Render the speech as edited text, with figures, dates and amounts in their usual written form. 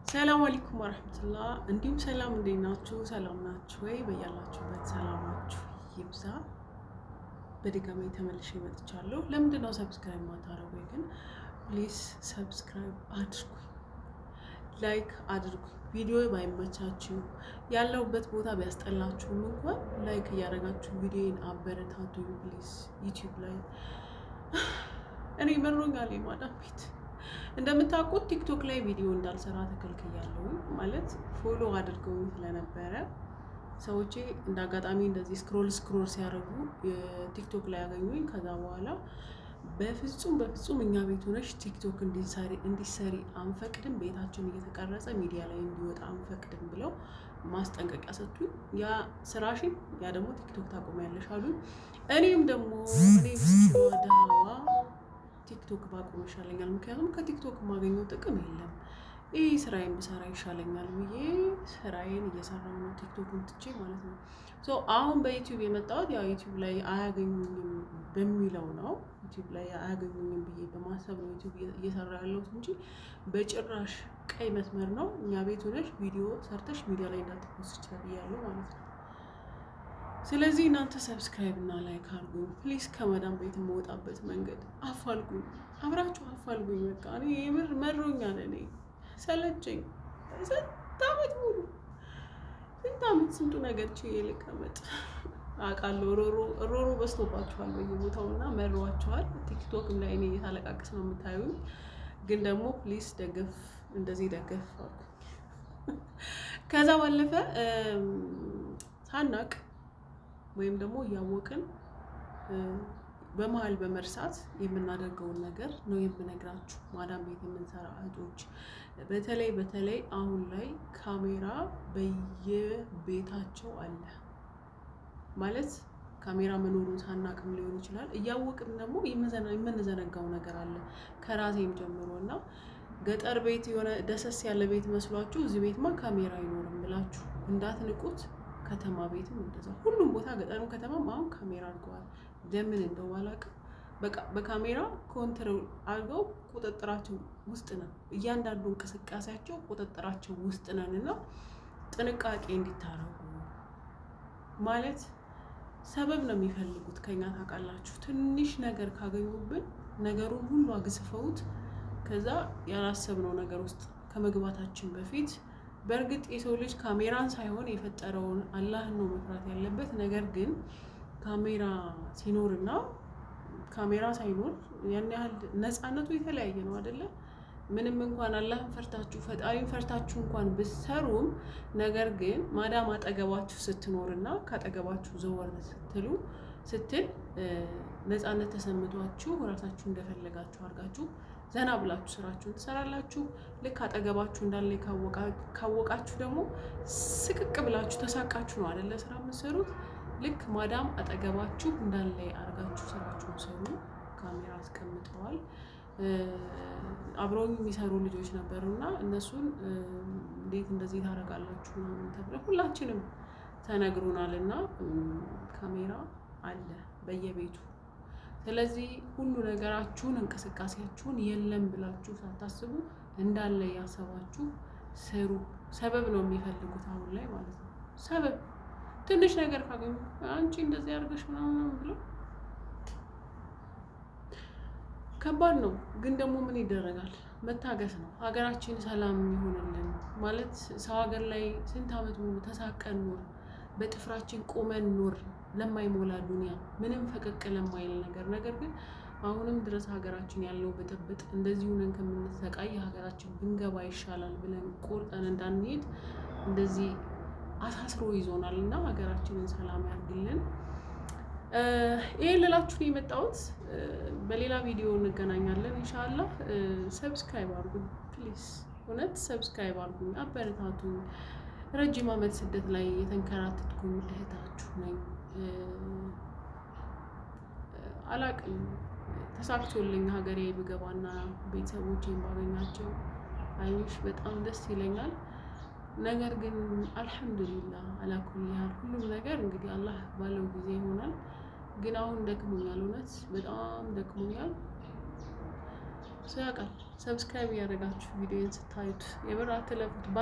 ሰላም አለይኩም ወራህመቱላህ እንዲሁም ሰላም እንዴት ናችሁ? ሰላም ናችሁ ወይ? በያላችሁበት ሰላማችሁ ይብዛ። በድጋሚ ተመልሼ መጥቻለሁ። ለምንድን ነው ሰብስክራይብ ማታረጉኝ? ግን ፕሊዝ ሰብስክራይብ አድርጉኝ፣ ላይክ አድርጉኝ። ቪዲዮ ባይመቻችሁ ያለሁበት ቦታ ቢያስጠላችሁም እንኳን ላይክ እያደረጋችሁ ቪዲዮን አበረታቱኝ ፕሊዝ። ዩቲዩብ ላይ እኔ መሮኛል የማዳም ቤት እንደምታውቁት ቲክቶክ ላይ ቪዲዮ እንዳልሰራ ተከልክያለሁ። ማለት ፎሎ አድርገውኝ ስለነበረ ሰዎቼ እንደ አጋጣሚ እንደዚህ ስክሮል ሲያደርጉ ቲክቶክ ላይ ያገኙኝ። ከዛ በኋላ በፍጹም እኛ ቤት ሆነሽ ቲክቶክ እንዲሰሪ አንፈቅድም፣ ቤታችን እየተቀረጸ ሚዲያ ላይ እንዲወጣ አንፈቅድም ብለው ማስጠንቀቂያ ሰጡኝ። ያ ስራሽን ያ ደግሞ ቲክቶክ ታቆሚያለሽ አሉኝ። እኔም ደግሞ ወዳዋ ቲክቶክ ባቆም ይሻለኛል፣ ምክንያቱም ከቲክቶክ የማገኘው ጥቅም የለም። ይህ ስራዬን ብሰራ ይሻለኛል ብዬ ስራዬን እየሰራሁ ነው፣ ቲክቶክን ትቼ ማለት ነው። አሁን በዩቲዩብ የመጣሁት ያው ዩቲዩብ ላይ አያገኙኝም በሚለው ነው። ዩቲዩብ ላይ አያገኙኝም ብዬ በማሰብ ነው ዩቲዩብ እየሰራ ያለሁት እንጂ በጭራሽ ቀይ መስመር ነው። እኛ ቤት ሆነሽ ቪዲዮ ሰርተሽ ሚዲያ ላይ እንዳትፖስች ተብያለሁ ማለት ነው። ስለዚህ እናንተ ሰብስክራይብ እና ላይክ አድርጉኝ ፕሊዝ። ከመዳም ቤት የምወጣበት መንገድ አፋልጉኝ፣ አብራችሁ አፋልጉኝ። በቃ እኔ የምር መሮኛል፣ እኔ ሰለቸኝ። ስንት ዓመት ስንቱ ነገር ችዬ ልቀመጥ አውቃለሁ። ሮሮ በዝቶባችኋል በየቦታው እና መሯችኋል። ቲክቶክም ላይ እኔ እየታለቃቅስ ነው የምታዩኝ። ግን ደግሞ ፕሊዝ ደገፍ፣ እንደዚህ ደገፍ አድርጉኝ። ከዛ ባለፈ ሳናቅ ወይም ደግሞ እያወቅን በመሀል በመርሳት የምናደርገውን ነገር ነው የምነግራችሁ። ማዳም ቤት የምንሰራ እህቶች በተለይ አሁን ላይ ካሜራ በየቤታቸው አለ ማለት ካሜራ መኖሩን ሳናቅም ሊሆን ይችላል፣ እያወቅን ደግሞ የምንዘነጋው ነገር አለ ከራሴም ጀምሮ እና ገጠር ቤት የሆነ ደሰስ ያለ ቤት መስሏችሁ እዚህ ቤትማ ካሜራ አይኖርም ብላችሁ እንዳትንቁት። ከተማ ቤትም እንደዛ፣ ሁሉም ቦታ ገጠሩም ከተማም አሁን ካሜራ አድርገዋል። ለምን እንደው ባላውቅም በቃ በካሜራ ኮንትሮል አድርገው ቁጥጥራቸው ውስጥ ነን፣ እያንዳንዱ እንቅስቃሴያቸው ቁጥጥራቸው ውስጥ ነን እና ጥንቃቄ እንዲታረጉ ማለት ሰበብ ነው የሚፈልጉት ከኛ ታውቃላችሁ። ትንሽ ነገር ካገኙብን ነገሩን ሁሉ አግዝፈውት ከዛ ያላሰብነው ነገር ውስጥ ከመግባታችን በፊት በእርግጥ የሰው ልጅ ካሜራን ሳይሆን የፈጠረውን አላህን ነው መፍራት ያለበት። ነገር ግን ካሜራ ሲኖርና ካሜራ ሳይኖር ያን ያህል ነፃነቱ የተለያየ ነው አይደለ? ምንም እንኳን አላህን ፈርታችሁ ፈጣሪን ፈርታችሁ እንኳን ብትሰሩም፣ ነገር ግን ማዳም አጠገባችሁ ስትኖርና ካጠገባችሁ ዘወር ስትል ነፃነት ተሰምቷችሁ ራሳችሁ እንደፈለጋችሁ አድርጋችሁ ዘና ብላችሁ ስራችሁን ትሰራላችሁ። ልክ አጠገባችሁ እንዳለ ካወቃችሁ ደግሞ ስቅቅ ብላችሁ ተሳቃችሁ ነው አይደለ ስራ የምትሰሩት። ልክ ማዳም አጠገባችሁ እንዳለ አድርጋችሁ ስራችሁን ሰሩ። ካሜራ አስቀምጠዋል። አብረውኝ የሚሰሩ ልጆች ነበሩና እነሱን እንዴት እንደዚህ ታደርጋላችሁ ምናምን ተብለው ሁላችንም ተነግሮናልና ካሜራ አለ በየቤቱ። ስለዚህ ሁሉ ነገራችሁን እንቅስቃሴያችሁን የለም ብላችሁ ሳታስቡ እንዳለ ያሰባችሁ ስሩ። ሰበብ ነው የሚፈልጉት አሁን ላይ ማለት ነው። ሰበብ ትንሽ ነገር ካገኙ አንቺ እንደዚህ አድርገሽ ምናምን ብለው ከባድ ነው። ግን ደግሞ ምን ይደረጋል? መታገስ ነው። ሀገራችን ሰላም ይሆንልን ማለት ሰው ሀገር ላይ ስንት ዓመት ሙሉ ተሳቀን ኖር፣ በጥፍራችን ቆመን ኖር ለማይሞላ ዱንያ ምንም ፈቀቅ ለማይል ነገር ግን አሁንም ድረስ ሀገራችን ያለው ብጥብጥ እንደዚህ ሆነን ከምንሰቃይ ሀገራችን ብንገባ ይሻላል ብለን ቆርጠን እንዳንሄድ እንደዚህ አሳስሮ ይዞናል እና ሀገራችንን ሰላም ያድርግልን። ይሄን ልላችሁ ነው የመጣሁት። በሌላ ቪዲዮ እንገናኛለን ኢንሻአላህ። ሰብስክራይብ አድርጉኝ ፕሊዝ፣ እውነት ሰብስክራይብ አድርጉኝ፣ አበረታቱኝ። ረጅም ዓመት ስደት ላይ የተንከራተትኩኝ እህታችሁ ነኝ። አላቅም ተሳክቶልኝ ሀገሬ ብገባና ቤተሰቦቼን ባገኛቸው አይሽ በጣም ደስ ይለኛል። ነገር ግን አልሐምዱሊላህ አላኩል ያህል ሁሉም ነገር እንግዲህ አላህ ባለው ጊዜ ይሆናል። ግን አሁን ደክሞኛል፣ እውነት በጣም ደክሞኛል። ሰው ያውቃል። ሰብስክራይብ እያደረጋችሁ ቪዲዮን ስታዩት የምር አትለፉት።